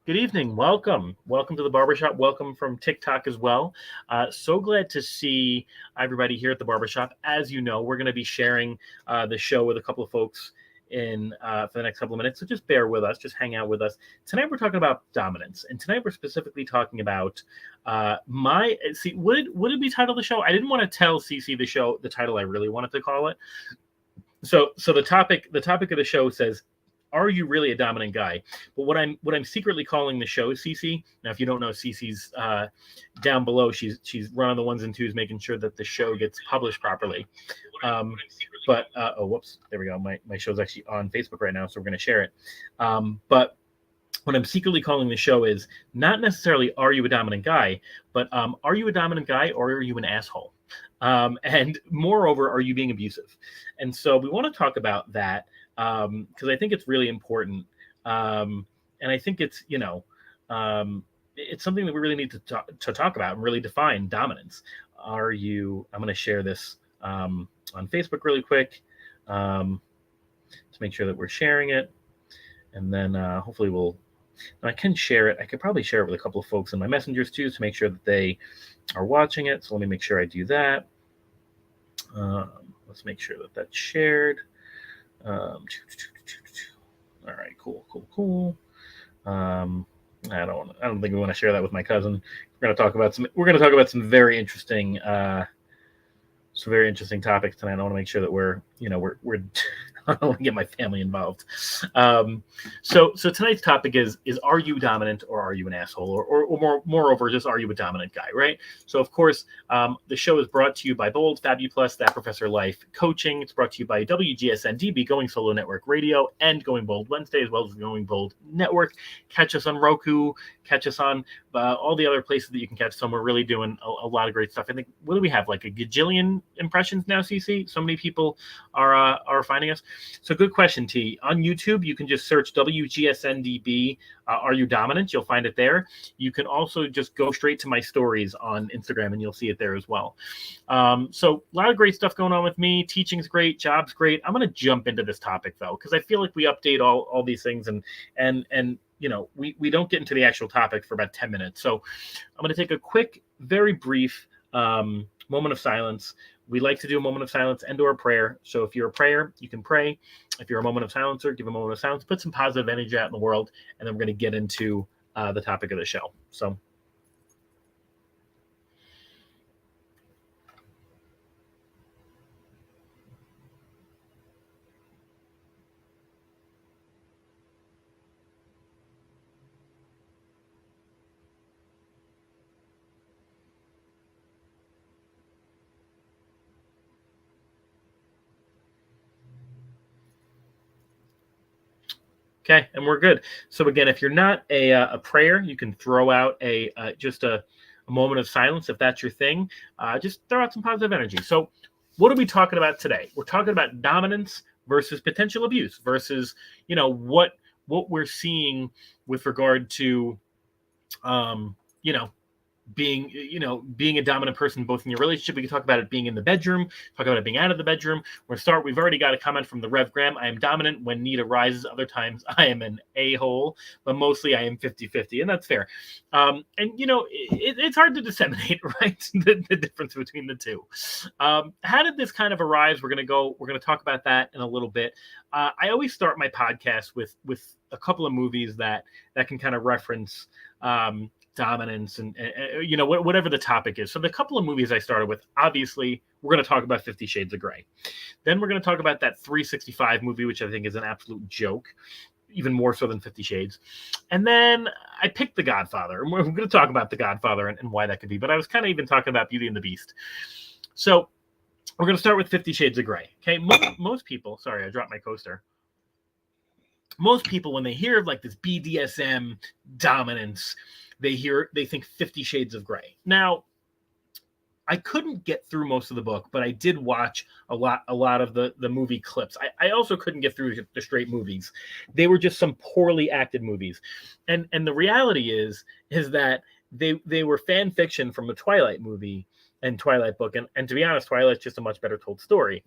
Good evening. Welcome. Welcome to the Barbershop. Welcome from TikTok as well. So glad to see everybody here at the Barbershop. As you know, we're going to be sharing the show with a couple of folks in for the next couple of minutes. So just bear with us. Just hang out with us. Tonight we're talking about dominance, and tonight we're specifically talking about my. See, would it be titled the show? I didn't want to tell CC the title I really wanted to call it. So the topic of the show says, are you really a dominant guy? But what I'm secretly calling the show is CC. Now, if you don't know, CC's down below. She's running the ones and twos, making sure that the show gets published properly. Whoops, there we go. My show's actually on Facebook right now, so we're going to share it. But what I'm secretly calling the show is not necessarily are you a dominant guy, but are you a dominant guy or are you an asshole? And moreover, are you being abusive? And so we want to talk about that because I think it's really important. And I think it's, it's something that we really need to talk about and really define dominance. I'm going to share this on Facebook really quick to make sure that we're sharing it. And then hopefully I can share it. I could probably share it with a couple of folks in my messengers too to make sure that they are watching it. So let me make sure I do that. Let's make sure that that's shared. All right, cool. I don't think we want to share that with my cousin. We're going to talk about some very interesting topics tonight. I want to make sure that we're I don't want to get my family involved. So tonight's topic is are you dominant or are you an asshole? Or moreover, just are you a dominant guy, right? So, of course, the show is brought to you by Bold, Fabuplus, That Professor Life Coaching. It's brought to you by WGSN-DB, Going Solo Network Radio, and Going Bold Wednesday, as well as Going Bold Network. Catch us on Roku. Catch us on all the other places that you can catch some. We're really doing a lot of great stuff. I think, what do we have, like a gajillion impressions now, CC? So many people are finding us. So good question, T. On YouTube, you can just search WGSN-DB. Are you dominant? You'll find it there. You can also just go straight to my stories on Instagram, and you'll see it there as well. So a lot of great stuff going on with me. Teaching's great. Job's great. I'm going to jump into this topic, though, because I feel like we update all these things, and we don't get into the actual topic for about 10 minutes. So I'm going to take a quick, very brief moment of silence. We like to do a moment of silence and or a prayer. So if you're a prayer, you can pray. If you're a moment of silencer, give a moment of silence. Put some positive energy out in the world, and then we're going to get into the topic of the show. So. Okay, and we're good. So again, if you're not a prayer, you can throw out just a moment of silence if that's your thing. Just throw out some positive energy. So what are we talking about today? We're talking about dominance versus potential abuse versus what we're seeing with regard to being a dominant person both in your relationship. We can talk about it being in the bedroom, talk about it being out of the bedroom. We've already got a comment from the Rev Graham. I am dominant when need arises. Other times I am an a-hole, but mostly I am 50-50, and that's fair. It's hard to disseminate, right? the difference between the two. How did this kind of arise? We're going to talk about that in a little bit. I always start my podcast with a couple of movies that can kind of reference dominance and whatever the topic is. So the couple of movies I started with, obviously, we're going to talk about 50 Shades of Grey. Then we're going to talk about that 365 movie, which I think is an absolute joke, even more so than 50 Shades. And then I picked The Godfather. And we're going to talk about The Godfather and why that could be. But I was kind of even talking about Beauty and the Beast. So we're going to start with 50 Shades of Grey. Okay, most people, sorry, I dropped my coaster. Most people, when they hear of like this BDSM dominance, they think 50 Shades of Grey. Now, I couldn't get through most of the book, but I did watch a lot of the movie clips. I also couldn't get through the straight movies. They were just some poorly acted movies. And the reality is that they were fan fiction from a Twilight movie and Twilight book. And to be honest, Twilight's just a much better told story.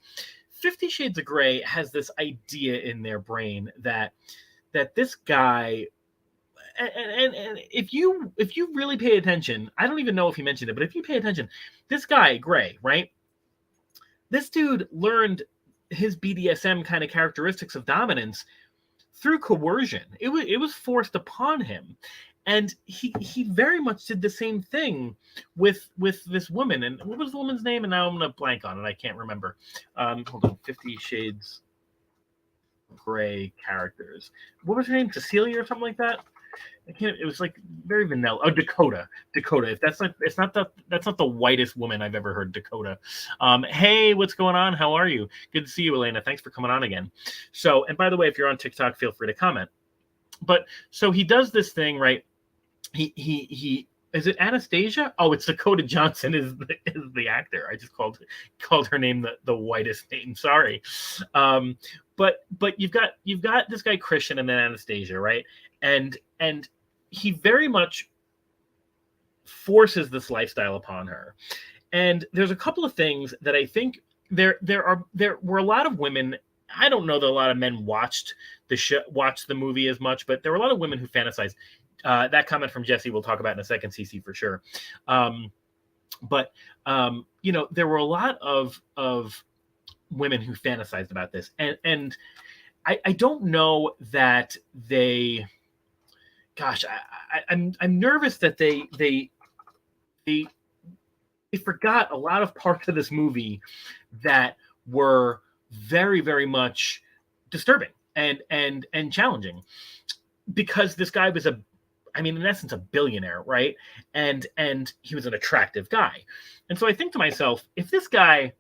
50 Shades of Grey has this idea in their brain that this guy and if you really pay attention, I don't even know if he mentioned it, but if you pay attention, this guy Gray, right? This dude learned his BDSM kind of characteristics of dominance through coercion. It was forced upon him, and he very much did the same thing with this woman. And what was the woman's name? And now I'm gonna blank on it. I can't remember. Hold on. 50 Shades Gray characters. What was her name? Cecilia or something like that. I can't. It was like very vanilla. Oh, Dakota. If that's not the whitest woman I've ever heard. Dakota. Hey, what's going on? How are you? Good to see you, Elena. Thanks for coming on again. So, and by the way, if you're on TikTok, feel free to comment. But so he does this thing, right? He is it Anastasia? Oh, it's Dakota Johnson is the actor. I just called her name the whitest name. Sorry. But you've got this guy Christian and then Anastasia, right? And he very much forces this lifestyle upon her. And there's a couple of things that I think there were a lot of women. I don't know that a lot of men watched the movie as much, but there were a lot of women who fantasized. That comment from Jesse we'll talk about in a second, CC, for sure. But there were a lot of women who fantasized about this, and I don't know that they. Gosh, I'm nervous that they forgot a lot of parts of this movie that were very, very much disturbing and challenging, because this guy was in essence, a billionaire, right? And he was an attractive guy. And so I think to myself, if this guy,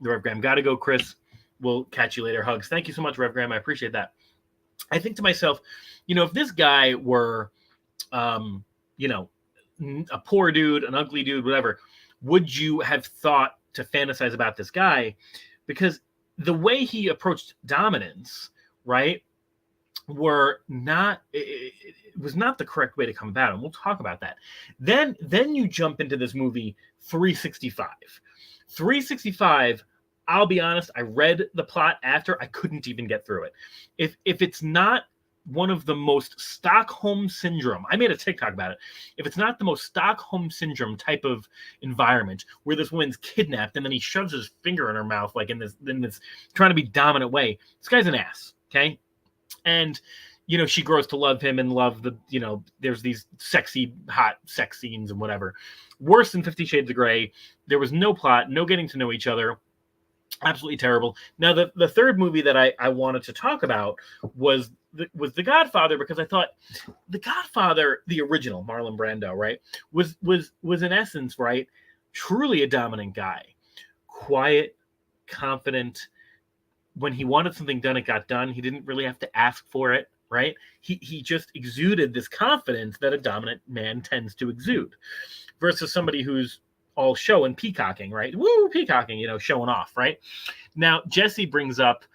the Rev Graham, gotta go, Chris. We'll catch you later. Hugs. Thank you so much, Rev Graham. I appreciate that. I think to myself, if this guy were, a poor dude, an ugly dude, whatever, would you have thought to fantasize about this guy? Because the way he approached dominance, right, it was not the correct way to come about, and we'll talk about that. Then you jump into this movie 365. 365, I'll be honest, I read the plot after, I couldn't even get through it. If it's not one of the most Stockholm syndrome, I made a TikTok about it. If it's not the most Stockholm syndrome type of environment where this woman's kidnapped and then he shoves his finger in her mouth, like in this trying to be dominant way, this guy's an ass, okay? And she grows to love him and love there's these sexy, hot sex scenes and whatever. Worse than 50 Shades of Grey. There was no plot, no getting to know each other. Absolutely terrible. Now, the third movie that I wanted to talk about was The Godfather, because I thought The Godfather, the original Marlon Brando, right, was in essence, right, truly a dominant guy. Quiet, confident. When he wanted something done, it got done. He didn't really have to ask for it, right? He just exuded this confidence that a dominant man tends to exude, versus somebody who's all show and peacocking, right? Woo, peacocking, showing off, right? Now, Jesse brings up,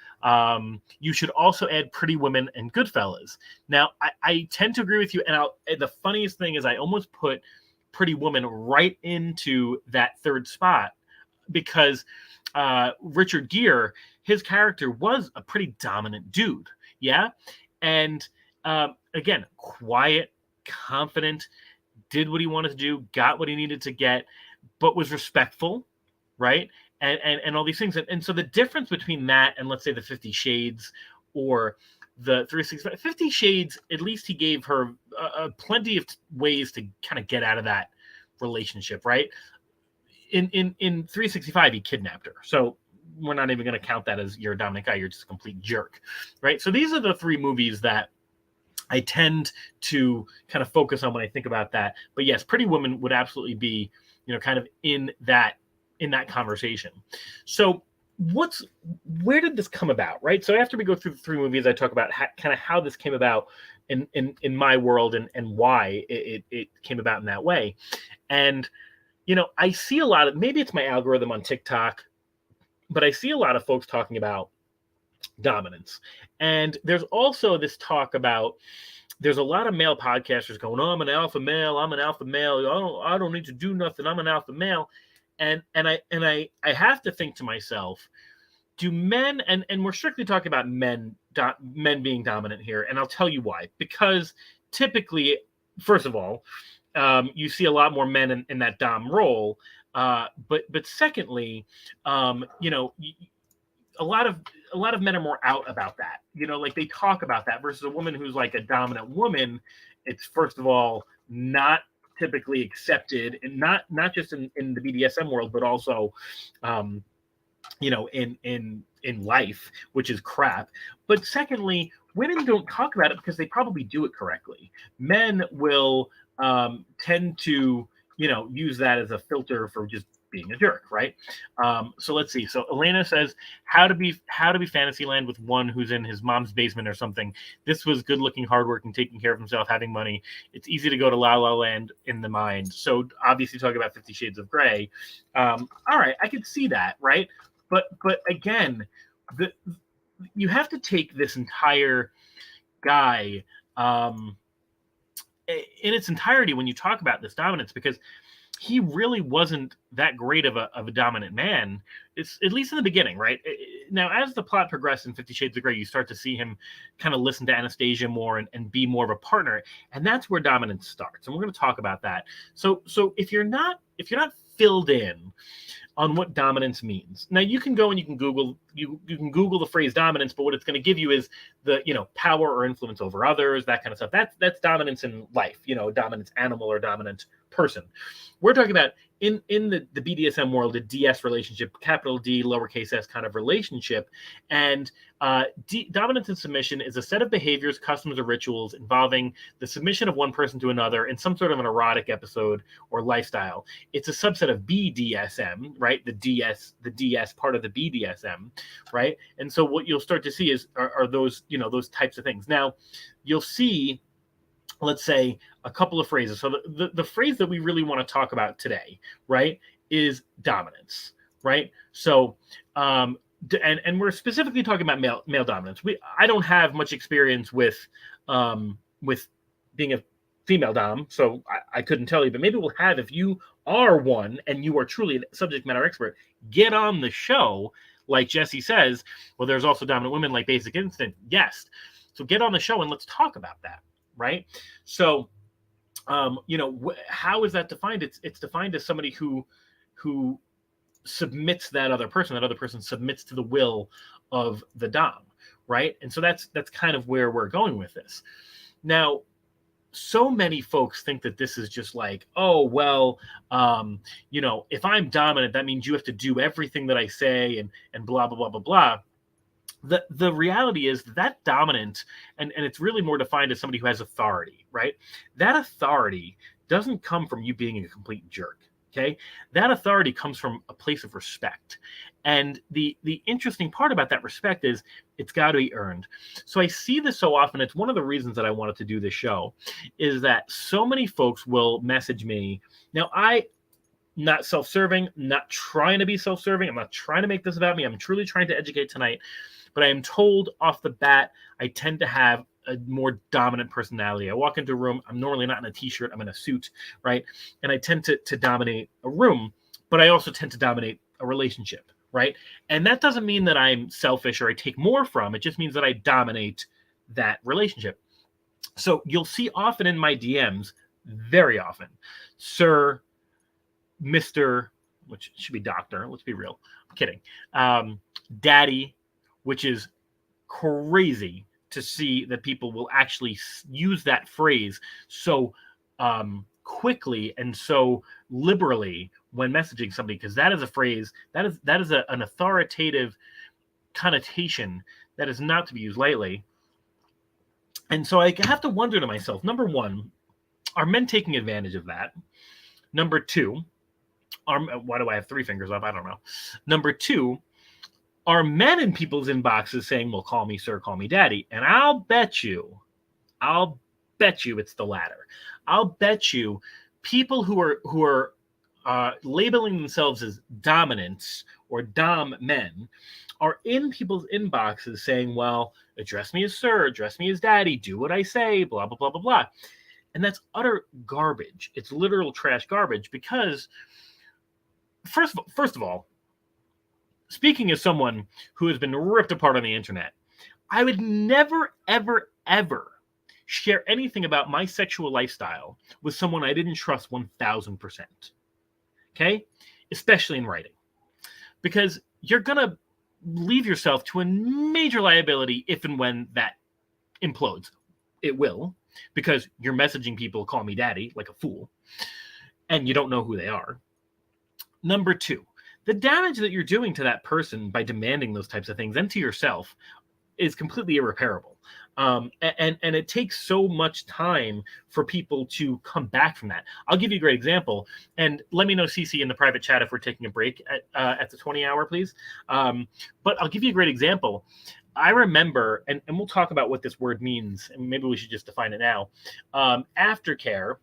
you should also add Pretty Women and Goodfellas. Now, I tend to agree with you, and the funniest thing is I almost put Pretty Woman right into that third spot, because Richard Gere, his character was a pretty dominant dude, yeah? And again, quiet, confident, did what he wanted to do, got what he needed to get, but was respectful, right? And all these things. And so the difference between that and, let's say, the 50 Shades or the 365, 50 Shades, at least he gave her plenty of ways to kind of get out of that relationship, right? In 365, he kidnapped her. So we're not even going to count that as you're a dominant guy. You're just a complete jerk, right? So these are the three movies that I tend to kind of focus on when I think about that. But yes, Pretty Woman would absolutely be, kind of in that conversation. So where did this come about, right? So after we go through the three movies, I talk about how this came about in my world and why it came about in that way. And, I see a lot of, maybe it's my algorithm on TikTok, but I see a lot of folks talking about dominance. And there's also this talk about, there's a lot of male podcasters going, "Oh, I'm an alpha male. I don't need to do nothing. I'm an alpha male." And I have to think to myself, do men, and we're strictly talking about men men being dominant here, and I'll tell you why. Because typically, first of all, you see a lot more men in that dom role. But secondly, a lot of men are more out about that. Like they talk about that versus a woman who's like a dominant woman. It's first of all not typically accepted, and not just in the BDSM world, but also in life, which is crap. But secondly, women don't talk about it because they probably do it correctly. Men will tend to use that as a filter for just being a jerk, right? So let's see. So Elena says, how to be Fantasyland with one who's in his mom's basement or something. This was good looking, hardworking, taking care of himself, having money. It's easy to go to La La Land in the mind. So obviously talking about 50 Shades of Grey. All right, I could see that, right? But again, you have to take this entire guy in its entirety when you talk about this dominance, because he really wasn't that great of a dominant man. It's at least in the beginning, right? Now, as the plot progressed in 50 Shades of Grey, you start to see him kind of listen to Anastasia more and be more of a partner, and that's where dominance starts. And we're going to talk about that. So if you're not filled in on what dominance means, now you can go and you can Google the phrase dominance, but what it's going to give you is the power or influence over others, that kind of stuff. That's dominance in life, dominance animal or dominant person. We're talking about in the BDSM world, a DS relationship, capital D, lowercase s kind of relationship. And dominance and submission is a set of behaviors, customs, or rituals involving the submission of one person to another in some sort of an erotic episode or lifestyle. It's a subset of BDSM, right? The DS part of the BDSM, right? And so what you'll start to see are those, those types of things. Now, you'll see, let's say, a couple of phrases. So the phrase that we really want to talk about today, right, is dominance, right? So, and we're specifically talking about male dominance. I don't have much experience with being a female dom, so I couldn't tell you, but maybe we'll have, if you are one and you are truly a subject matter expert, get on the show. Like Jesse says, well, there's also dominant women like Basic Instinct. Yes. So get on the show and let's talk about that. Right. So, how is that defined? It's defined as somebody who submits that other person submits to the will of the dom. Right. And so that's kind of where we're going with this. Now, so many folks think that this is just like, oh, well, if I'm dominant, that means you have to do everything that I say and blah, blah, blah, blah, blah. The reality is that dominant, and it's really more defined as somebody who has authority, right? That authority doesn't come from you being a complete jerk, okay? That authority comes from a place of respect. And the interesting part about that respect is it's got to be earned. So I see this so often. It's one of the reasons that I wanted to do this show, is that so many folks will message me. Now, not self-serving, not trying to be self-serving. I'm not trying to make this about me. I'm truly trying to educate tonight. But I am told off the bat, I tend to have a more dominant personality. I walk into a room, I'm normally not in a t-shirt, I'm in a suit, right? And I tend to dominate a room, but I also tend to dominate a relationship, right? And that doesn't mean that I'm selfish or I take more from, it just means that I dominate that relationship. So you'll see often in my DMs, very often, sir, Mr., which should be doctor, let's be real, I'm kidding, daddy, which is crazy to see that people will actually use that phrase so quickly and so liberally when messaging somebody, because that is a phrase, that is an authoritative connotation that is not to be used lightly. And so I have to wonder to myself, number one, are men taking advantage of that? Number two, why do I have three fingers up? I don't know. Number two, are men in people's inboxes saying, well, call me sir, call me daddy? And I'll bet you it's the latter. I'll bet you people who are labeling themselves as dominants or dom men are in people's inboxes saying, well, address me as sir, address me as daddy, do what I say, blah, blah, blah, blah, blah. And that's utter garbage. It's literal trash garbage because, first of all, speaking as someone who has been ripped apart on the internet, I would never, ever, ever share anything about my sexual lifestyle with someone I didn't trust 1000%. Okay? Especially in writing. Because you're going to leave yourself to a major liability if and when that implodes. It will, because you're messaging people, call me daddy, like a fool, and you don't know who they are. Number 2, the damage that you're doing to that person by demanding those types of things and to yourself is completely irreparable. And it takes so much time for people to come back from that. I'll give you a great example, and let me know, CC, in the private chat if we're taking a break at the 20 hour, please. But I'll give you a great example. I remember, and we'll talk about what this word means, and maybe we should just define it now. Aftercare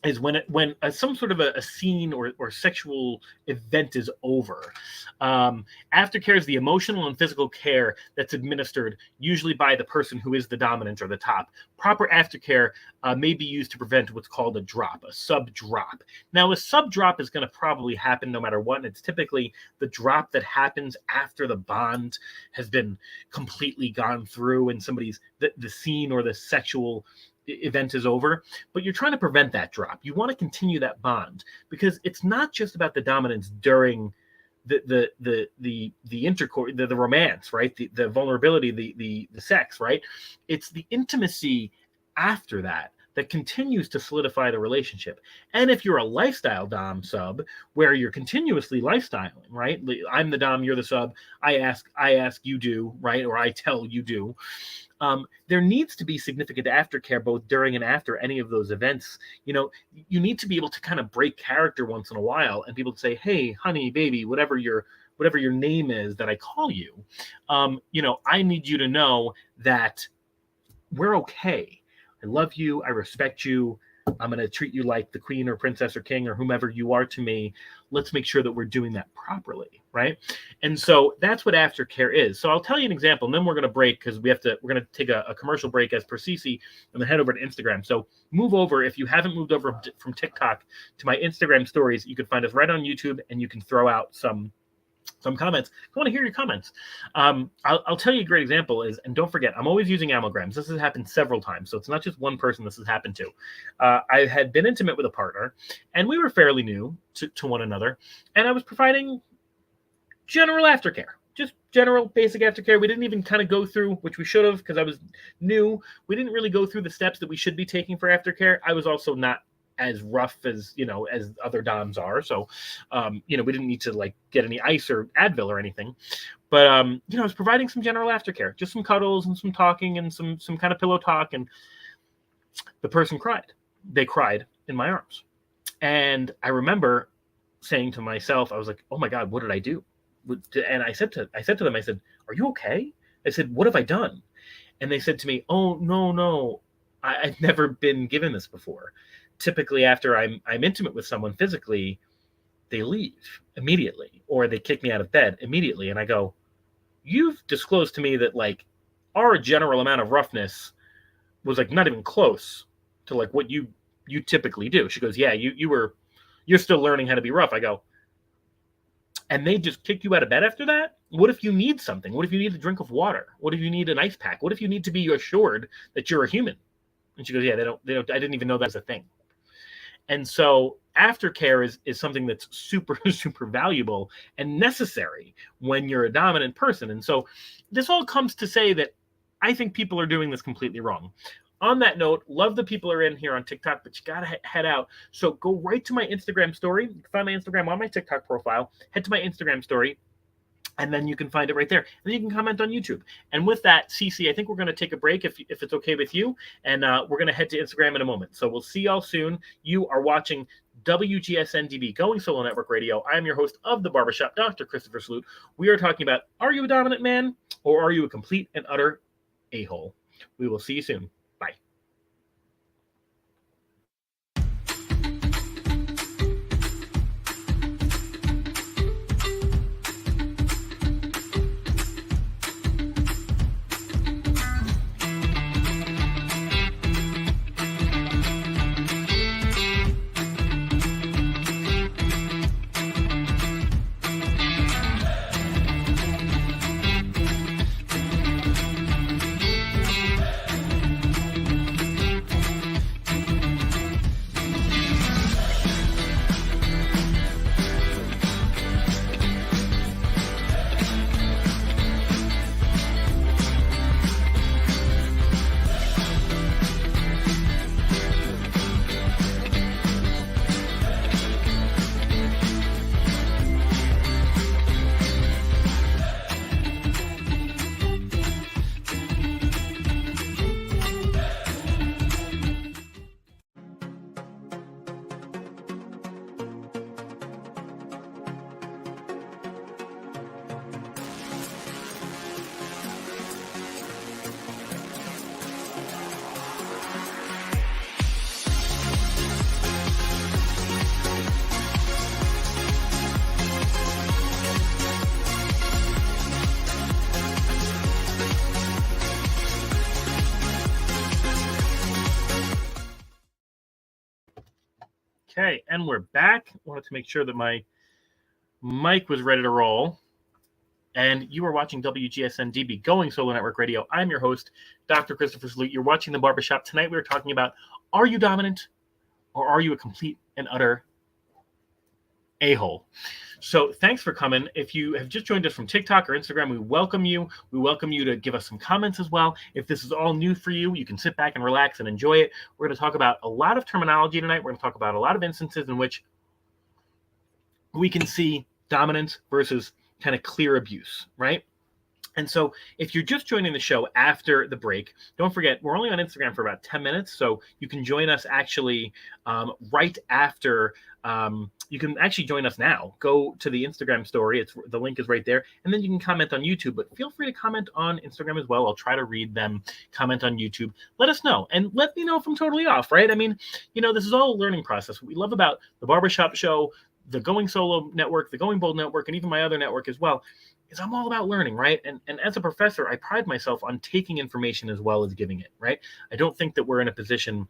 is when some sort of a scene or sexual event is over. Aftercare is the emotional and physical care that's administered usually by the person who is the dominant or the top. Proper aftercare may be used to prevent what's called a drop, a sub-drop. Now, a sub-drop is going to probably happen no matter what, and it's typically the drop that happens after the bond has been completely gone through and the scene or the sexual event is over, but you're trying to prevent that drop. You want to continue that bond because it's not just about the dominance during the intercourse, the romance, right? The vulnerability, the sex, right? It's the intimacy after that continues to solidify the relationship. And if you're a lifestyle dom sub where you're continuously lifestyling, right? I'm the dom, you're the sub. I ask, you do, right? Or I tell, you do. There needs to be significant aftercare both during and after any of those events. You need to be able to kind of break character once in a while and people say, hey, honey, baby, whatever your name is that I call you, I need you to know that we're okay. I love you. I respect you. I'm going to treat you like the queen or princess or king or whomever you are to me. Let's make sure that we're doing that properly, right? And so that's what aftercare is. So I'll tell you an example, and then we're going to break because we're going to take a commercial break as per CC and then head over to Instagram. So move over. If you haven't moved over from TikTok to my Instagram stories, you can find us right on YouTube, and you can throw out some comments. I want to hear your comments. I'll tell you a great example is, and don't forget, I'm always using amograms. This has happened several times, so it's not just one person this has happened to. I had been intimate with a partner, and we were fairly new to one another, and I was providing general aftercare, just general basic aftercare. We didn't even kind of go through, which we should have because I was new. We didn't really go through the steps that we should be taking for aftercare. I was also not as rough as other doms are, so we didn't need to get any ice or Advil or anything, but I was providing some general aftercare, just some cuddles and some talking and some kind of pillow talk, and the person cried. They cried in my arms, and I remember saying to myself, I was like, oh my God, what did I do? And I said to them, I said, are you okay? I said, what have I done? And they said to me, oh no, I've never been given this before. Typically, after I'm intimate with someone physically, they leave immediately, or they kick me out of bed immediately. And I go, you've disclosed to me that our general amount of roughness was not even close to what you typically do. She goes, yeah, you're still learning how to be rough. I go, and they just kick you out of bed after that? What if you need something? What if you need a drink of water? What if you need an ice pack? What if you need to be assured that you're a human? And she goes, yeah, they don't. I didn't even know that was a thing. And so aftercare is something that's super, super valuable and necessary when you're a dominant person. And so this all comes to say that I think people are doing this completely wrong. On that note, love the people are in here on TikTok, but you got to head out. So go right to my Instagram story. You can find my Instagram on my TikTok profile. Head to my Instagram story, and then you can find it right there. And then you can comment on YouTube. And with that, CC, I think we're going to take a break if it's okay with you. And we're going to head to Instagram in a moment. So we'll see y'all soon. You are watching WGSN-DB, Going Solo Network Radio. I am your host of The Barbershop, Dr. Christopher Salute. We are talking about, are you a dominant man or are you a complete and utter a-hole? We will see you soon. Bye. Okay, and we're back. Wanted to make sure that my mic was ready to roll. And you are watching WGSN-DB, Going Solo Network Radio. I'm your host, Dr. Christopher Salute. You're watching The Barber Shop. Tonight we're talking about, are you dominant or are you a complete and utter a-hole? So thanks for coming. If you have just joined us from TikTok or Instagram, we welcome you. We welcome you to give us some comments as well. If this is all new for you, you can sit back and relax and enjoy it. We're going to talk about a lot of terminology tonight. We're going to talk about a lot of instances in which we can see dominance versus kind of clear abuse, right? And so if you're just joining the show after the break, don't forget, we're only on Instagram for about 10 minutes, so you can join us actually right after. You can actually join us now. Go to the Instagram story. The link is right there. And then you can comment on YouTube, but feel free to comment on Instagram as well. I'll try to read them. Comment on YouTube. Let us know. And let me know if I'm totally off, right? I mean, this is all a learning process. What we love about the Barbershop Show, the Going Solo Network, the Going Bold Network, and even my other network as well, is I'm all about learning, right? And as a professor, I pride myself on taking information as well as giving it, right? I don't think that we're in a position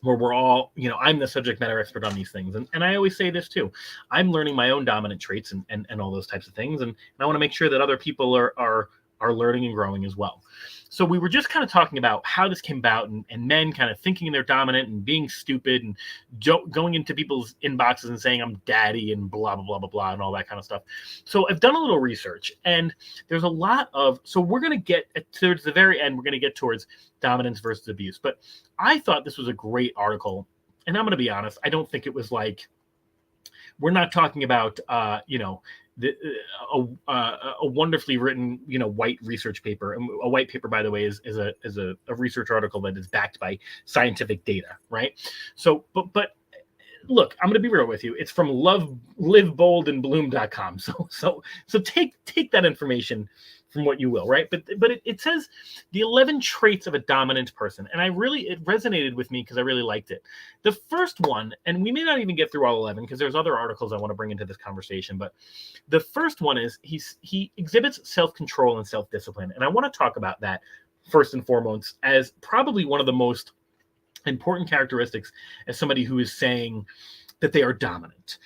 where we're all, I'm the subject matter expert on these things. And I always say this too. I'm learning my own dominant traits and all those types of things. And I want to make sure that other people are learning and growing as well. So we were just kind of talking about how this came about and men kind of thinking they're dominant and being stupid and going into people's inboxes and saying I'm daddy and blah, blah, blah, blah, blah, and all that kind of stuff. So I've done a little research and there's a lot of, so we're going to get towards the very end, we're going to get towards dominance versus abuse. But I thought this was a great article. And I'm going to be honest, I don't think it was like, we're not talking about, a wonderfully written, white research paper. And a white paper, by the way, is a research article that is backed by scientific data, right? So, but look, I'm going to be real with you. It's from liveboldandbloom.com. So take that information from what you will, right? But it says the 11 traits of a dominant person. And it resonated with me because I really liked it. The first one, and we may not even get through all 11 because there's other articles I want to bring into this conversation, but the first one is he exhibits self-control and self-discipline. And I want to talk about that first and foremost as probably one of the most important characteristics as somebody who is saying that they are dominant.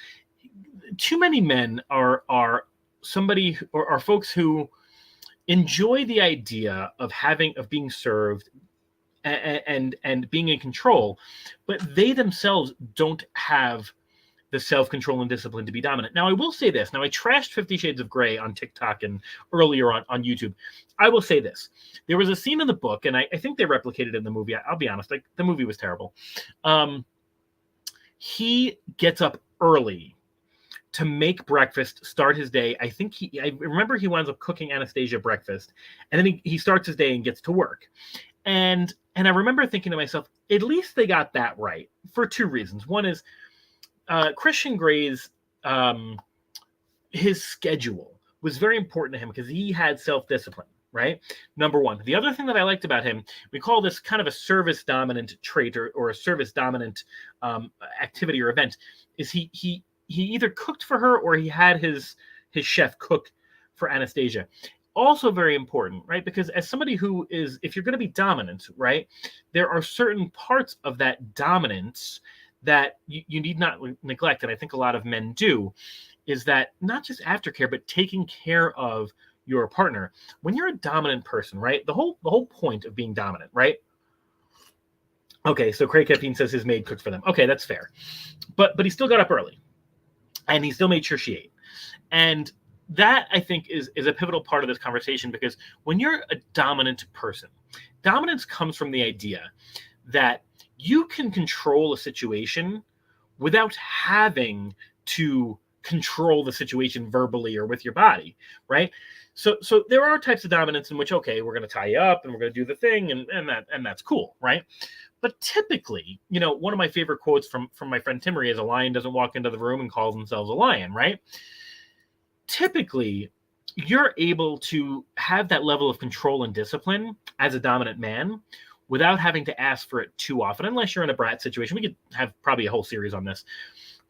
Too many men are folks who enjoy the idea of being served and being in control, but they themselves don't have the self-control and discipline to be dominant. Now, I will say this. Now, I trashed 50 Shades of Grey on TikTok and earlier on YouTube. I will say this. There was a scene in the book, and I think they replicated it in the movie. I'll be honest, the movie was terrible. He gets up early to make breakfast, start his day. I remember he winds up cooking Anastasia breakfast, and then he starts his day and gets to work. And I remember thinking to myself, at least they got that right for two reasons. One is Christian Grey's his schedule was very important to him because he had self-discipline, right? Number one. The other thing that I liked about him, we call this kind of a service dominant trait or a service dominant activity or event, is he either cooked for her or he had his chef cook for Anastasia. Also very important, right? Because as somebody who is, if you're going to be dominant, right, there are certain parts of that dominance that you need not neglect, and I think a lot of men do, is that not just aftercare, but taking care of your partner. When you're a dominant person, right, the whole point of being dominant, right? Okay, so Craig Capine says his maid cooked for them. Okay, that's fair. But he still got up early, and he still made sure she ate. And that, I think, is a pivotal part of this conversation, because when you're a dominant person, dominance comes from the idea that you can control a situation without having to control the situation verbally or with your body, right? So there are types of dominance in which, okay, we're going to tie you up and we're going to do the thing, and that's cool, right? But typically, one of my favorite quotes from my friend Timmery is, a lion doesn't walk into the room and calls themselves a lion, right? Typically, you're able to have that level of control and discipline as a dominant man without having to ask for it too often, unless you're in a brat situation. We could have probably a whole series on this.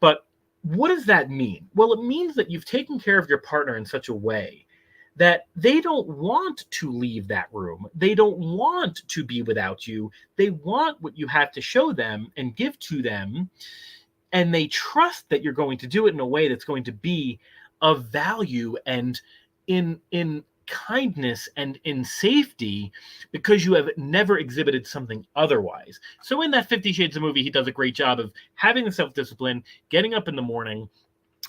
But what does that mean? Well, it means that you've taken care of your partner in such a way that they don't want to leave that room. They don't want to be without you. They want what you have to show them and give to them and they trust that you're going to do it in a way that's going to be of value and in kindness and in safety, because you have never exhibited something otherwise. So in that 50 Shades of movie, he does a great job of having the self-discipline, getting up in the morning,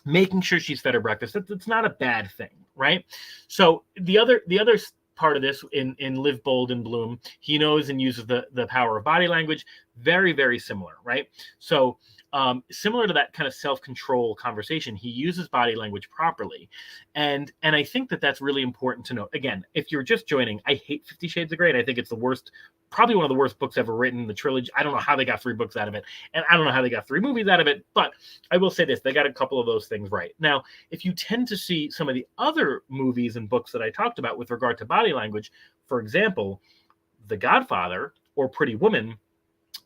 making sure she's fed her breakfast. That's not a bad thing, right? So the other part of this in Live Bold and Bloom, he knows and uses the power of body language. Very, very similar, right? So similar to that kind of self-control conversation, he uses body language properly. And I think that that's really important to note. Again, if you're just joining, I hate 50 Shades of Grey. And I think it's the worst, probably one of the worst books ever written, the trilogy. I don't know how they got 3 books out of it. And I don't know how they got 3 movies out of it. But I will say this, they got a couple of those things right. Now, if you tend to see some of the other movies and books that I talked about with regard to body language, for example, The Godfather or Pretty Woman,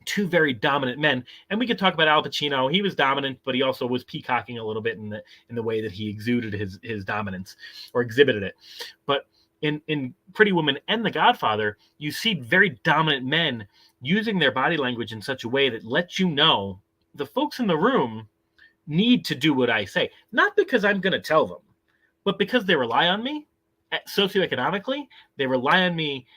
2 very dominant men. And we could talk about Al Pacino. He was dominant, but he also was peacocking a little bit in the way that he exuded his dominance or exhibited it. But in Pretty Woman and The Godfather, you see very dominant men using their body language in such a way that lets you know the folks in the room need to do what I say. Not because I'm going to tell them, but because they rely on me socioeconomically. They rely on me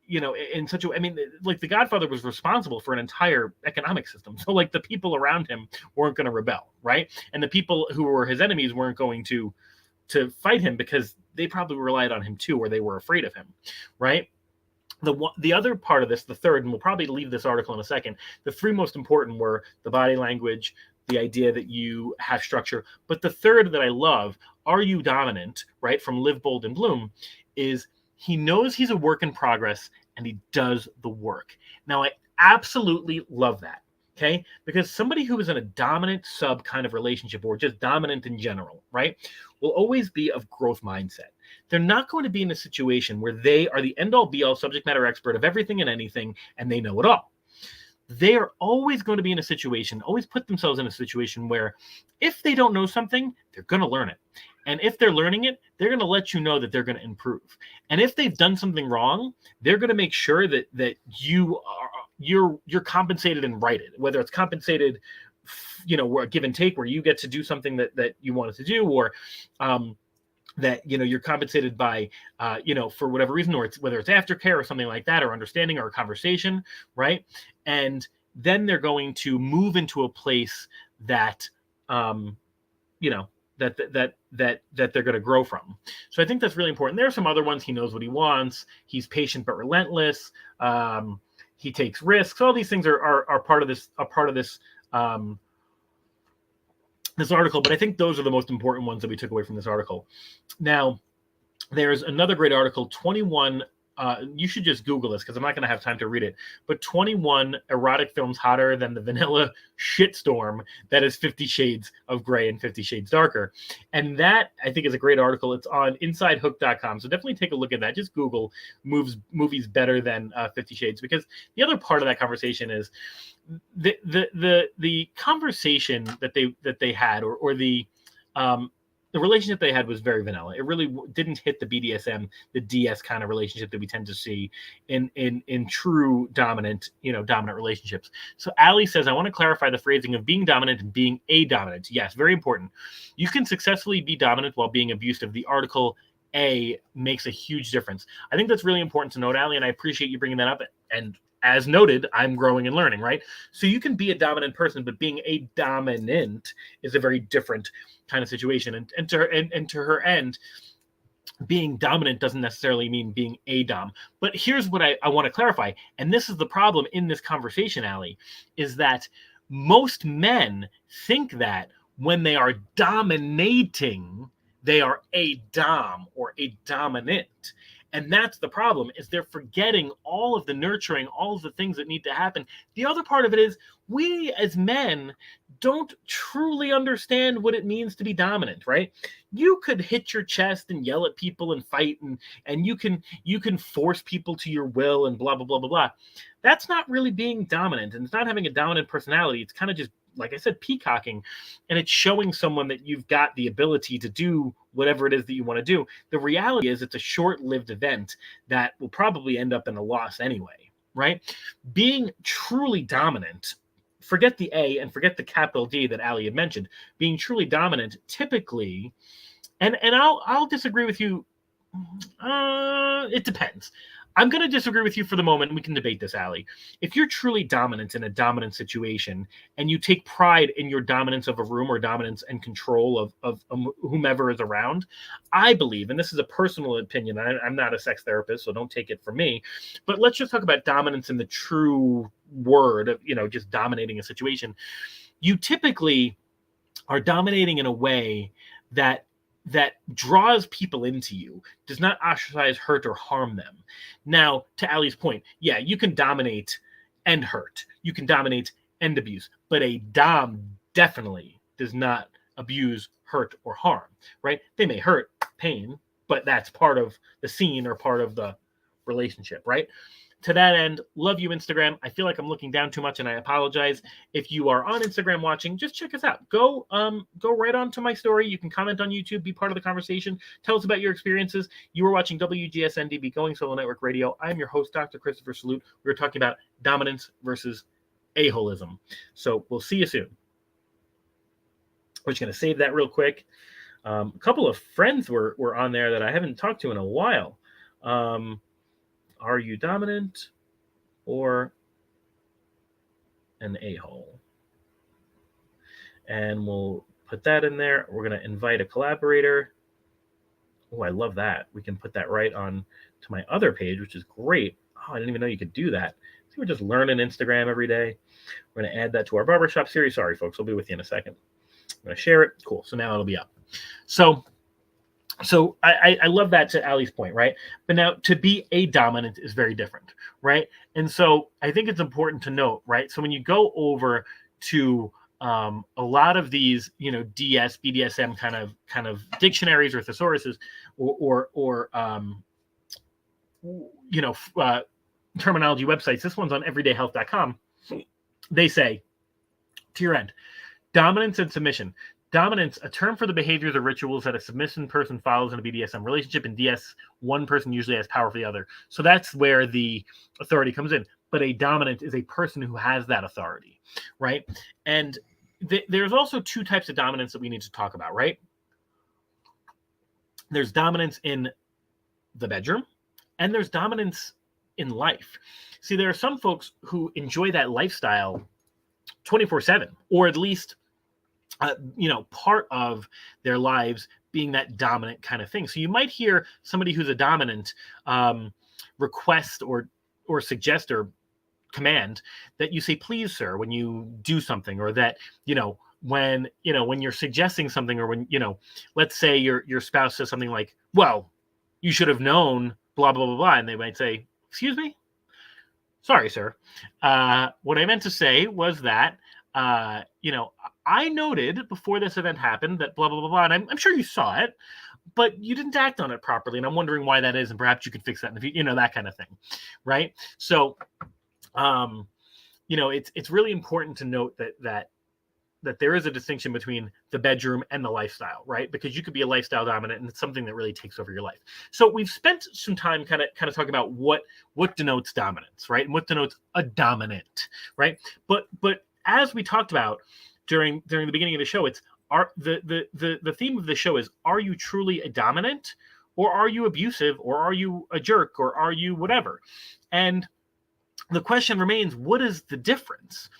in such a way. I mean, like The Godfather was responsible for an entire economic system. So like the people around him weren't going to rebel, right? And the people who were his enemies weren't going to fight him because they probably relied on him too, or they were afraid of him, right? The other part of this, the third, and we'll probably leave this article in a second, the 3 most important were the body language, the idea that you have structure. But the third that I love, are you dominant, right, from Live Bold and Bloom, is he knows he's a work in progress and he does the work. Now, I absolutely love that, okay? Because somebody who is in a dominant sub kind of relationship, or just dominant in general, right, will always be of growth mindset. They're not going to be in a situation where they are the end-all be-all subject matter expert of everything and anything, and they know it all. They are always going to be in a situation, always put themselves in a situation where if they don't know something, they're going to learn it. And if they're learning it, they're going to let you know that they're going to improve. And if they've done something wrong, they're going to make sure that you're compensated and righted, whether it's compensated, where a give and take, where you get to do something that you wanted to do, or that you're compensated by for whatever reason, or whether it's aftercare or something like that, or understanding, or a conversation, right? And then they're going to move into a place that that they're going to grow from. So I think that's really important. There are some other ones. He knows what he wants. He's patient but relentless. He takes risks. All these things are part of this. This article, but I think those are the most important ones that we took away from this article. Now, there's another great article, 21. You should just Google this because I'm not going to have time to read it. But 21 erotic films hotter than the vanilla shitstorm that is 50 Shades of Grey and 50 Shades Darker. And that, I think, is a great article. It's on InsideHook.com. So definitely take a look at that. Just Google movies better than 50 Shades, because the other part of that conversation is the conversation that they had, or the relationship they had was very vanilla. It really didn't hit the BDSM, the DS kind of relationship that we tend to see in true dominant relationships. So Allie says, I want to clarify the phrasing of being dominant and being a dominant. Yes, very important. You can successfully be dominant while being abusive. The article A makes a huge difference. I think that's really important to note, Allie, and I appreciate you bringing that up. And as noted, I'm growing and learning, right? So you can be a dominant person, but being a dominant is a very different kind of situation. And to her end, being dominant doesn't necessarily mean being a dom. But here's what I want to clarify, and this is the problem in this conversation, Allie, is that most men think that when they are dominating, they are a dom or a dominant. And that's the problem, is they're forgetting all of the nurturing, all of the things that need to happen. The other part of it is we as men don't truly understand what it means to be dominant, right? You could hit your chest and yell at people and fight, and you can force people to your will and blah, blah, blah, blah, blah. That's not really being dominant, and it's not having a dominant personality. It's kind of just, like I said, peacocking, and it's showing someone that you've got the ability to do whatever it is that you want to do. The reality is it's a short-lived event that will probably end up in a loss anyway, right? Being truly dominant forget the A and forget the capital D that Ali had mentioned. Being truly dominant, typically, and I'll disagree with you. It depends. I'm going to disagree with you for the moment. We can debate this, Ali. If you're truly dominant in a dominant situation and you take pride in your dominance of a room or dominance and control of whomever is around, I believe, and this is a personal opinion, I'm not a sex therapist, so don't take it from me, but let's just talk about dominance in the true word of, just dominating a situation. You typically are dominating in a way that draws people into you, does not ostracize, hurt, or harm them. Now, to Ali's point, yeah, you can dominate and hurt. You can dominate and abuse. But a dom definitely does not abuse, hurt, or harm, right? They may hurt, pain, but that's part of the scene or part of the relationship, right? To that end, love you, Instagram. I feel like I'm looking down too much, and I apologize. If you are on Instagram watching, just check us out. Go right onto my story. You can comment on YouTube, be part of the conversation. Tell us about your experiences. You are watching WGSN-DB, Going Solo Network Radio. I'm your host, Dr. Christopher Salute. We're talking about dominance versus a-holism. So we'll see you soon. We're just going to save that real quick. A couple of friends were on there that I haven't talked to in a while. Are you dominant or an a-hole? And we'll put that in there. We're going to invite a collaborator. Oh, I love that. We can put that right on to my other page, which is great. Oh, I didn't even know you could do that. So we're just learning Instagram every day. We're going to add that to our barbershop series. Sorry, folks. I'll be with you in a second. I'm going to share it. Cool. So now it'll be up. So I love that, to Ali's point, right? But now to be a dominant is very different, right? And so I think it's important to note, right? So when you go over to a lot of these, DS, BDSM kind of dictionaries or thesauruses or terminology websites, this one's on everydayhealth.com. They say, to your end, dominance and submission. Dominance, a term for the behaviors or rituals that a submissive person follows in a BDSM relationship. In DS, one person usually has power for the other. So that's where the authority comes in. But a dominant is a person who has that authority, right? And there's also two types of dominance that we need to talk about, right? There's dominance in the bedroom, and there's dominance in life. See, there are some folks who enjoy that lifestyle 24/7, or at least part of their lives being that dominant kind of thing. So you might hear somebody who's a dominant request or suggest or command that you say, please, sir, when you do something, or that, when you're suggesting something, or when, let's say your spouse says something like, well, you should have known, blah, blah, blah, blah. And they might say, excuse me? Sorry, sir. What I meant to say was that, I noted before this event happened that blah, blah, blah, blah, and I'm sure you saw it, but you didn't act on it properly. And I'm wondering why that is. And perhaps you could fix that in the future, that kind of thing. Right. So, it's really important to note that there is a distinction between the bedroom and the lifestyle, right? Because you could be a lifestyle dominant, and it's something that really takes over your life. So we've spent some time kind of talking about what denotes dominance, right? And what denotes a dominant, right? But as we talked about during the beginning of the show, the theme of the show is, are you truly a dominant, or are you abusive, or are you a jerk, or are you whatever? And the question remains, what is the difference?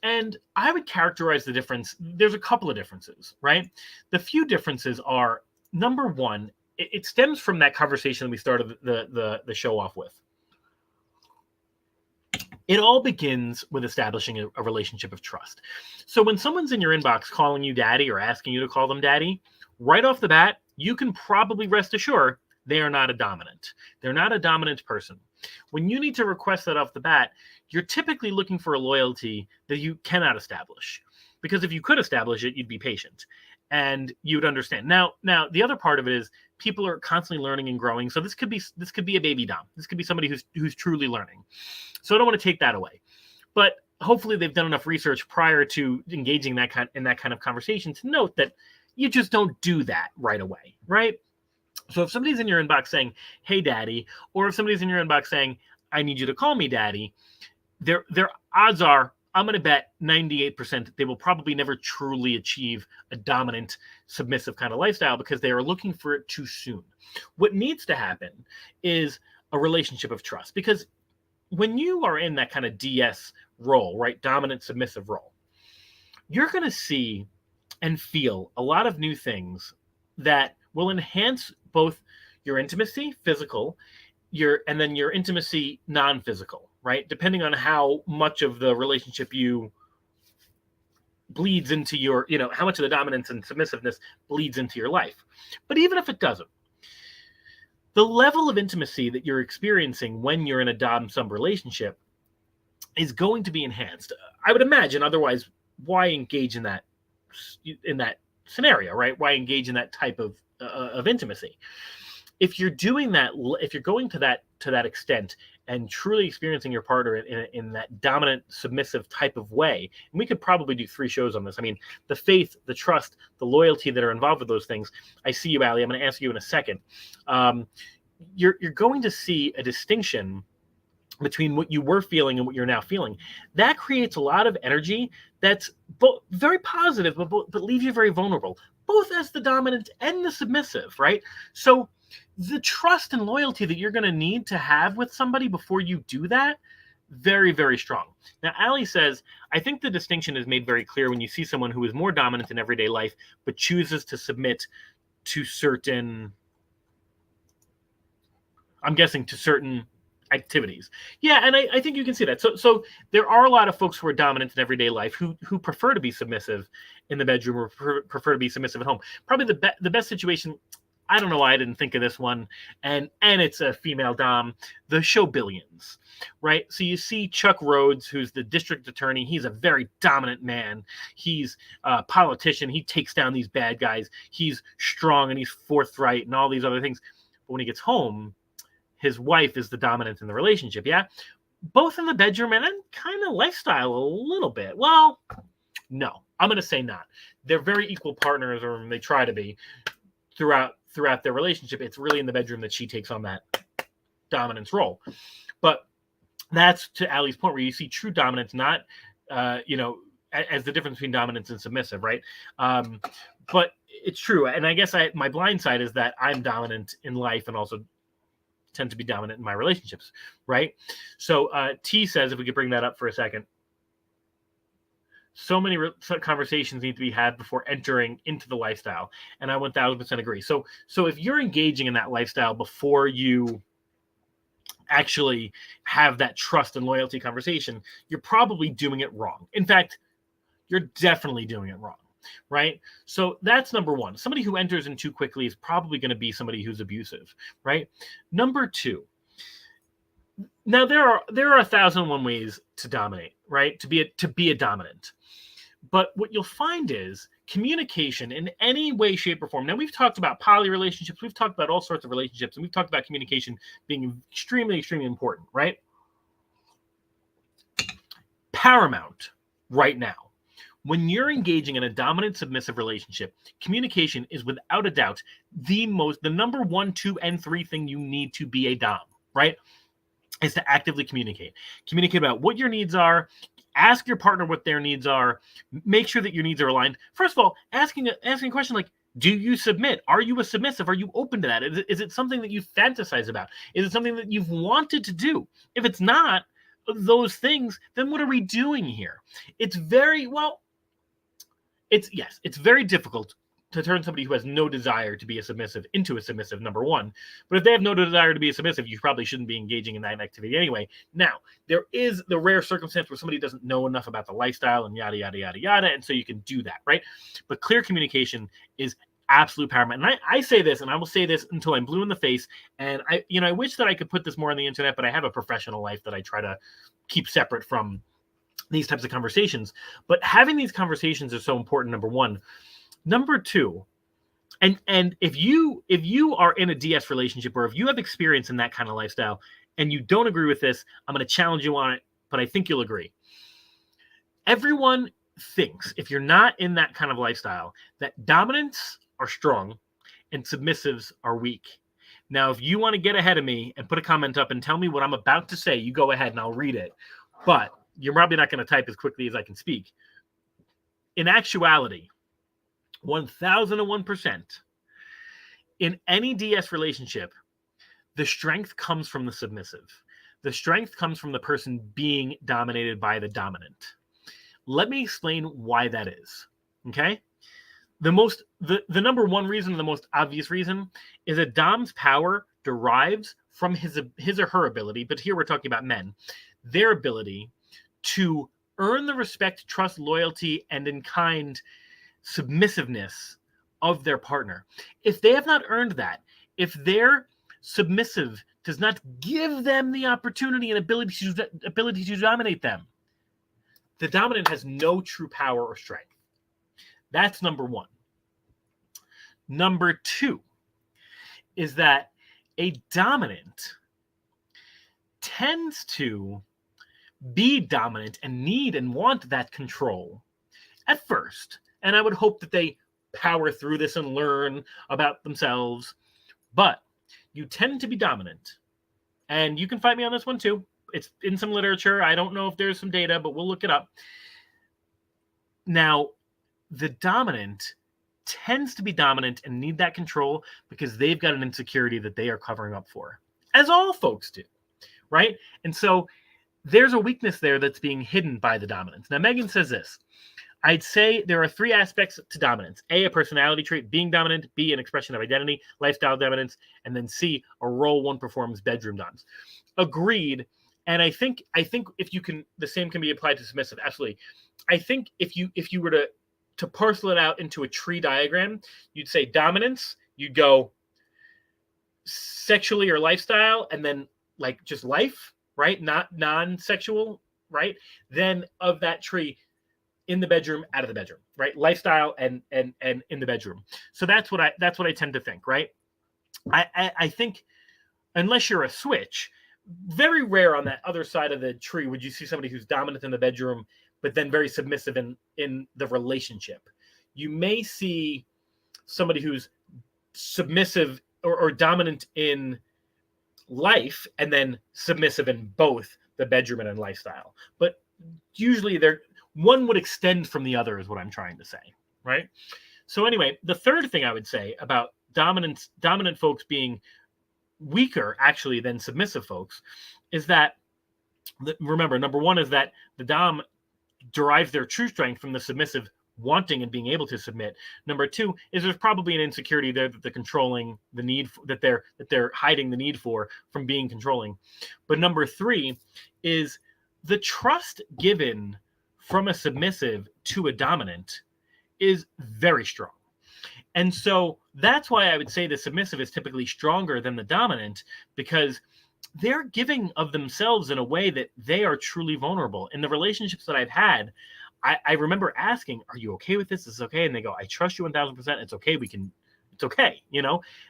And I would characterize the difference. There's a couple of differences, right? The few differences are, number one, it stems from that conversation that we started the show off with. It all begins with establishing a relationship of trust. So when someone's in your inbox calling you daddy or asking you to call them daddy, right off the bat, you can probably rest assured they are not a dominant. They're not a dominant person. When you need to request that off the bat, you're typically looking for a loyalty that you cannot establish. Because if you could establish it, you'd be patient and you'd understand. Now, the other part of it is people are constantly learning and growing. So this could be a baby dom. This could be somebody who's truly learning. So I don't want to take that away. But hopefully they've done enough research prior to engaging in that kind of conversation to note that you just don't do that right away, right? So if somebody's in your inbox saying, hey, daddy, or if somebody's in your inbox saying, I need you to call me daddy, their odds are I'm going to bet 98% that they will probably never truly achieve a dominant, submissive kind of lifestyle because they are looking for it too soon. What needs to happen is a relationship of trust, because when you are in that kind of DS role, right, dominant, submissive role, you're going to see and feel a lot of new things that will enhance both your intimacy, physical, and then your intimacy, non-physical, right? Depending on how much of the relationship you bleeds into your, how much of the dominance and submissiveness bleeds into your life. But even if it doesn't, the level of intimacy that you're experiencing when you're in a dom-sub relationship is going to be enhanced. I would imagine, otherwise, why engage in that scenario, right? Why engage in that type of intimacy? If you're doing that, if you're going to that extent and truly experiencing your partner in that dominant, submissive type of way, and we could probably do 3 shows on this. I mean, the faith, the trust, the loyalty that are involved with those things. I see you, Allie. I'm going to ask you in a second. You're going to see a distinction between what you were feeling and what you're now feeling. That creates a lot of energy that's both very positive, but leaves you very vulnerable, both as the dominant and the submissive, right? So the trust and loyalty that you're going to need to have with somebody before you do that, very, very strong. Now, Allie says, I think the distinction is made very clear when you see someone who is more dominant in everyday life, but chooses to submit to certain, I'm guessing, to certain activities. Yeah, and I think you can see that. So there are a lot of folks who are dominant in everyday life who prefer to be submissive in the bedroom or prefer to be submissive at home. Probably the best situation, I don't know why I didn't think of this one, and it's a female dom, the show Billions, right? So you see Chuck Rhodes, who's the district attorney. He's a very dominant man. He's a politician. He takes down these bad guys. He's strong and he's forthright and all these other things. But when he gets home, his wife is the dominant in the relationship, yeah? Both in the bedroom and in kind of lifestyle a little bit. Well, no, I'm going to say not. They're very equal partners, or they try to be, throughout their relationship. It's really in the bedroom that she takes on that dominance role. But that's to Allie's point, where you see true dominance, not, as the difference between dominance and submissive, right? But it's true. And I guess my blind side is that I'm dominant in life and also tend to be dominant in my relationships, right? So T says, if we could bring that up for a second, so many conversations need to be had before entering into the lifestyle. And I 1000% agree. So if you're engaging in that lifestyle before you actually have that trust and loyalty conversation, you're probably doing it wrong. In fact, you're definitely doing it wrong, right? So that's number one. Somebody who enters in too quickly is probably going to be somebody who's abusive, right? Number two, now there are 1,001 ways to dominate, right? To be a dominant. But what you'll find is communication in any way, shape, or form. Now, we've talked about poly relationships. We've talked about all sorts of relationships. And we've talked about communication being extremely, extremely important, right? Paramount right now. When you're engaging in a dominant, submissive relationship, communication is without a doubt the number 1, 2, and 3 thing you need to be a dom, right? Is to actively communicate. Communicate about what your needs are. Ask your partner what their needs are. Make sure that your needs are aligned. First of all, asking a question like, do you submit? Are you a submissive? Are you open to that? Is it something that you fantasize about? Is it something that you've wanted to do? If it's not those things, then what are we doing here? It's very difficult to turn somebody who has no desire to be a submissive into a submissive, number one. But if they have no desire to be a submissive, you probably shouldn't be engaging in that activity anyway. Now, there is the rare circumstance where somebody doesn't know enough about the listyle and yada, yada, yada, yada, and so you can do that, right? But clear communication is absolute paramount. And I say this, and I will say this until I'm blue in the face, and I wish that I could put this more on the internet, but I have a professional life that I try to keep separate from these types of conversations. But having these conversations is so important, number one. Number two, and if you are in a DS relationship, or if you have experience in that kind of lifestyle and you don't agree with this, I'm going to challenge you on it, but I think you'll agree. Everyone thinks, if you're not in that kind of lifestyle, that dominants are strong and submissives are weak. Now, if you want to get ahead of me and put a comment up and tell me what I'm about to say, you go ahead and I'll read it. But you're probably not going to type as quickly as I can speak. In actuality, 1001%, in any DS relationship, the strength comes from the submissive. The strength comes from the person being dominated by the dominant. Let me explain why that is. Okay? The number one reason, the most obvious reason, is that Dom's power derives from his or her ability, but here we're talking about men, their ability to earn the respect, trust, loyalty, and in kind submissiveness of their partner. If they have not earned that, if their submissive does not give them the opportunity and ability to dominate them, the dominant has no true power or strength. That's number one. Number two is that a dominant tends to be dominant and need and want that control at first. And I would hope that they power through this and learn about themselves. But you tend to be dominant. And you can fight me on this one too. It's in some literature. I don't know if there's some data, but we'll look it up. Now, the dominant tends to be dominant and need that control because they've got an insecurity that they are covering up for, as all folks do, right? And so there's a weakness there that's being hidden by the dominance. Now, Megan says this: I'd say there are three aspects to dominance. A personality trait, being dominant. B, an expression of identity, lifestyle dominance. And then C, a role one performs, bedroom dominance. Agreed. And I think if you can, the same can be applied to submissive. Absolutely. I think if you were to parcel it out into a tree diagram, you'd say dominance, you'd go sexually or lifestyle, and then like just life, right? Not non-sexual, right? Then of that tree, in the bedroom, out of the bedroom, right? Lifestyle and in the bedroom. So that's what I tend to think, right? I think unless you're a switch, very rare on that other side of the tree would you see somebody who's dominant in the bedroom, but then very submissive in the relationship. You may see somebody who's submissive or dominant in life and then submissive in both the bedroom and in lifestyle. But usually one would extend from the other is what I'm trying to say, right? So anyway, the third thing I would say about dominant folks being weaker actually than submissive folks is that, remember, number one is that the dom derives their true strength from the submissive wanting and being able to submit. Number two is there's probably an insecurity there that they're controlling the need for, that they're hiding the need for from being controlling. But number three is the trust given from a submissive to a dominant is very strong. And so that's why I would say the submissive is typically stronger than the dominant, because they're giving of themselves in a way that they are truly vulnerable. In the relationships that I've had, I remember asking, are you okay with this? Is this okay? And they go, I trust you 1000%. It's okay. It's okay. And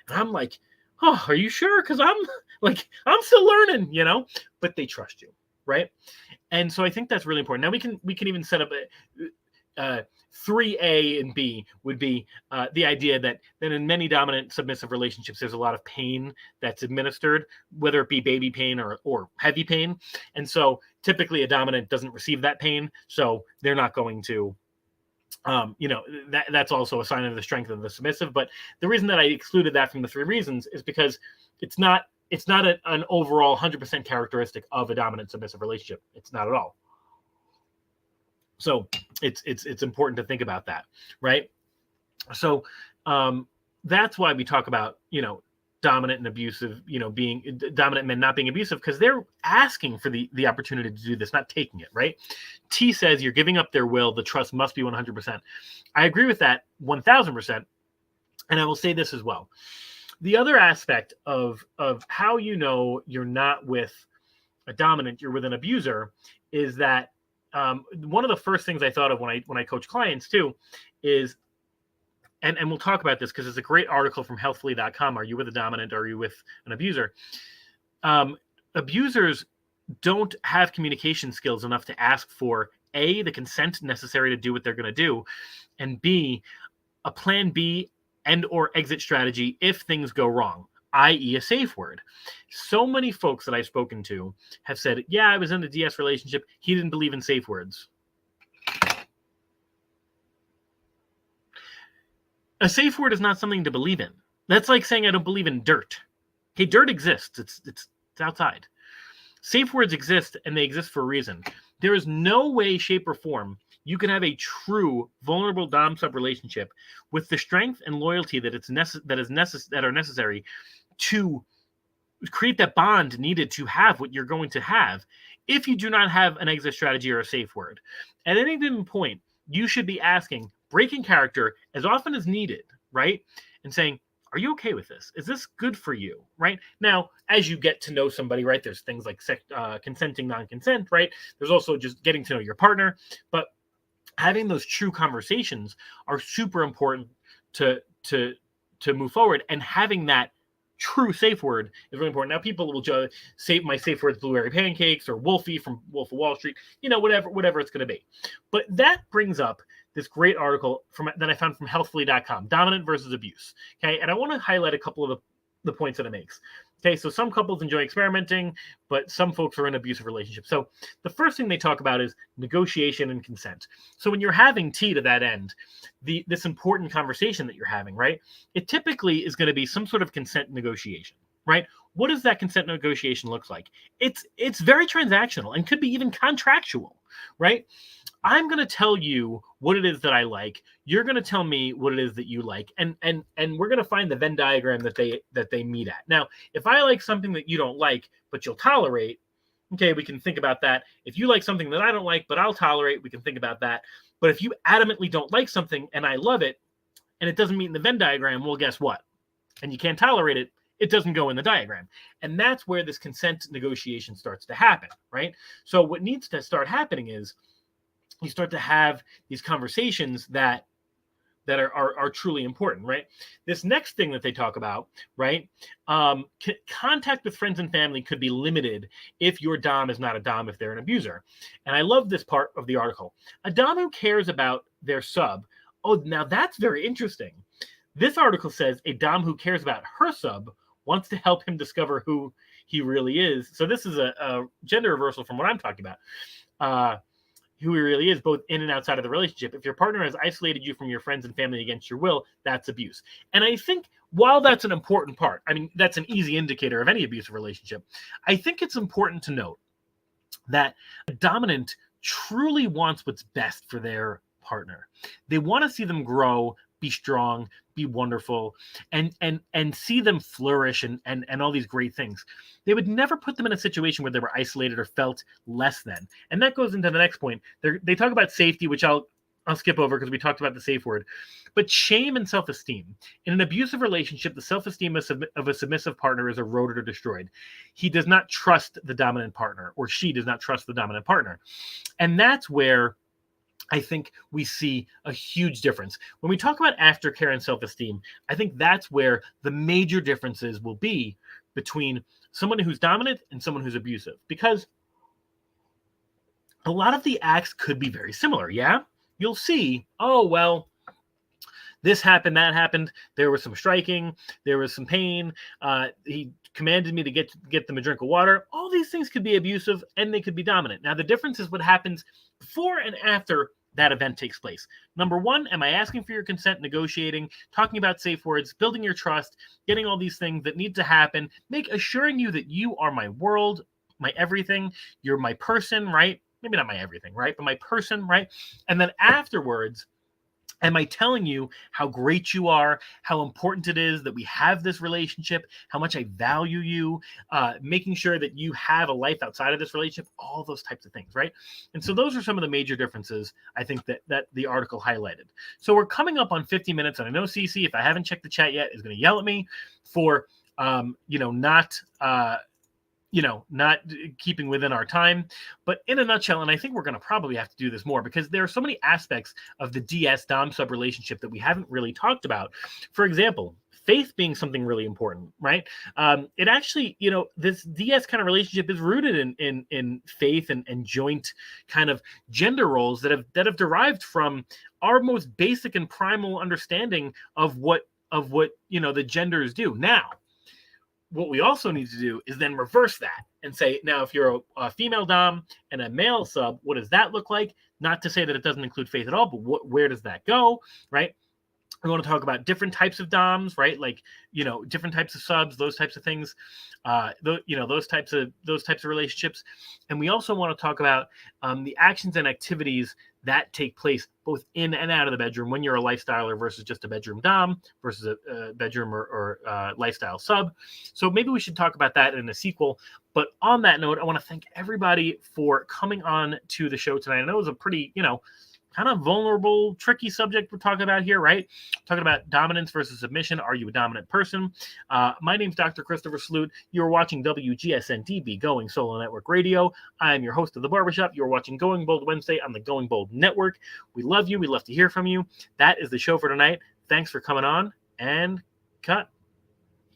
I'm like, oh, are you sure? Because I'm still learning, but they trust you. Right. And so I think that's really important. Now we can even set up a 3A and B would be the idea that in many dominant submissive relationships, there's a lot of pain that's administered, whether it be baby pain or heavy pain. And so typically a dominant doesn't receive that pain. So they're not going to, that's also a sign of the strength of the submissive. But the reason that I excluded that from the three reasons is because it's not an overall 100% characteristic of a dominant submissive relationship. It's not at all. So it's important to think about that, right? So that's why we talk about, dominant and abusive, being dominant men not being abusive, because they're asking for the opportunity to do this, not taking it, right? T says you're giving up their will. The trust must be 100%. I agree with that 1000%. And I will say this as well. The other aspect of how you're not with a dominant, you're with an abuser, is that one of the first things I thought of when I coach clients too is, and we'll talk about this because it's a great article from healthfully.com. Are you with a dominant? Or are you with an abuser? Abusers don't have communication skills enough to ask for A, the consent necessary to do what they're going to do, and B, a plan B and or exit strategy if things go wrong. i.e. a safe word. So many folks that I've spoken to have said, yeah, I was in a DS relationship. He didn't believe in safe words. A safe word is not something to believe in. That's like saying I don't believe in dirt. Okay, dirt exists. It's outside. Safe words exist, and they exist for a reason. There is no way, shape, or form you can have a true vulnerable dom-sub relationship with the strength and loyalty that are necessary to create that bond needed to have what you're going to have if you do not have an exit strategy or a safe word. At any given point, you should be asking, breaking character as often as needed, right? And saying, are you okay with this? Is this good for you, right? Now, as you get to know somebody, right, there's things like consenting, non-consent, right? There's also just getting to know your partner. But having those true conversations are super important to move forward. And having that true safe word is really important. Now, people will just say my safe word is blueberry pancakes or Wolfie from Wolf of Wall Street, whatever it's going to be. But that brings up this great article that I found from healthfully.com, Dominant versus Abuse. Okay, and I want to highlight a couple of the points that it makes. Okay, so some couples enjoy experimenting, but some folks are in abusive relationships. So the first thing they talk about is negotiation and consent. So when you're having tea to that end, this important conversation that you're having, right, it typically is going to be some sort of consent negotiation, right? What does that consent negotiation look like? It's very transactional and could be even contractual, right? I'm going to tell you what it is that I like. You're going to tell me what it is that you like, and we're going to find the Venn diagram that they meet at. Now, if I like something that you don't like, but you'll tolerate, okay, we can think about that. If you like something that I don't like, but I'll tolerate, we can think about that. But if you adamantly don't like something and I love it, and it doesn't meet in the Venn diagram, well, guess what? And you can't tolerate it. It doesn't go in the diagram. And that's where this consent negotiation starts to happen, right? So what needs to start happening is you start to have these conversations that are truly important, right? This next thing that they talk about, right? Contact with friends and family could be limited if your dom is not a dom, if they're an abuser. And I love this part of the article. A dom who cares about their sub. Oh, now that's very interesting. This article says a dom who cares about her sub wants to help him discover who he really is. So this is a gender reversal from what I'm talking about. Who he really is, both in and outside of the relationship. If your partner has isolated you from your friends and family against your will, that's abuse. And I think while that's an important part, I mean, that's an easy indicator of any abusive relationship, I think it's important to note that a dominant truly wants what's best for their partner. They want to see them grow, be strong, be wonderful, and see them flourish and all these great things. They would never put them in a situation where they were isolated or felt less than. And that goes into the next point. They talk about safety, which I'll skip over because we talked about the safe word. But shame and self-esteem. In an abusive relationship, the self-esteem of a submissive partner is eroded or destroyed. He does not trust the dominant partner, or she does not trust the dominant partner. And that's where I think we see a huge difference. When we talk about aftercare and self-esteem, I think that's where the major differences will be between someone who's dominant and someone who's abusive. Because a lot of the acts could be very similar, yeah? You'll see, oh, well, this happened, that happened, there was some striking, there was some pain, he commanded me to get them a drink of water. All these things could be abusive and they could be dominant. Now, the difference is what happens before and after that event takes place. Number one, am I asking for your consent, negotiating, talking about safe words, building your trust, getting all these things that need to happen, assuring you that you are my world, my everything, you're my person, right? Maybe not my everything, right? But my person, right? And then afterwards, am I telling you how great you are, how important it is that we have this relationship, how much I value you, making sure that you have a life outside of this relationship, all those types of things, right? And so those are some of the major differences, I think, that the article highlighted. So we're coming up on 50 minutes, and I know Cece, if I haven't checked the chat yet, is going to yell at me for, not keeping within our time. But in a nutshell, and I think we're going to probably have to do this more because there are so many aspects of the DS Dom sub relationship that we haven't really talked about. For example, faith being something really important, right? It actually, this DS kind of relationship is rooted in faith and joint kind of gender roles that have derived from our most basic and primal understanding of what the genders do. Now, what we also need to do is then reverse that and say, now, if you're a female dom and a male sub, what does that look like? Not to say that it doesn't include faith at all, but where does that go, right? We want to talk about different types of DOMs, right? Like, different types of subs, those types of things, those types of relationships. And we also want to talk about the actions and activities that take place both in and out of the bedroom when you're a lifestyler versus just a bedroom dom versus a bedroom or lifestyle sub. So maybe we should talk about that in a sequel. But on that note, I want to thank everybody for coming on to the show tonight. I know it was a pretty, kind of vulnerable, tricky subject we're talking about here, right? Talking about dominance versus submission. Are you a dominant person? My name's Dr. Christopher Salute. You're watching WGSN-DB, Going Solo Network Radio. I am your host of The Barbershop. You're watching Going Bold Wednesday on the Going Bold Network. We love you. We love to hear from you. That is the show for tonight. Thanks for coming on, and cut.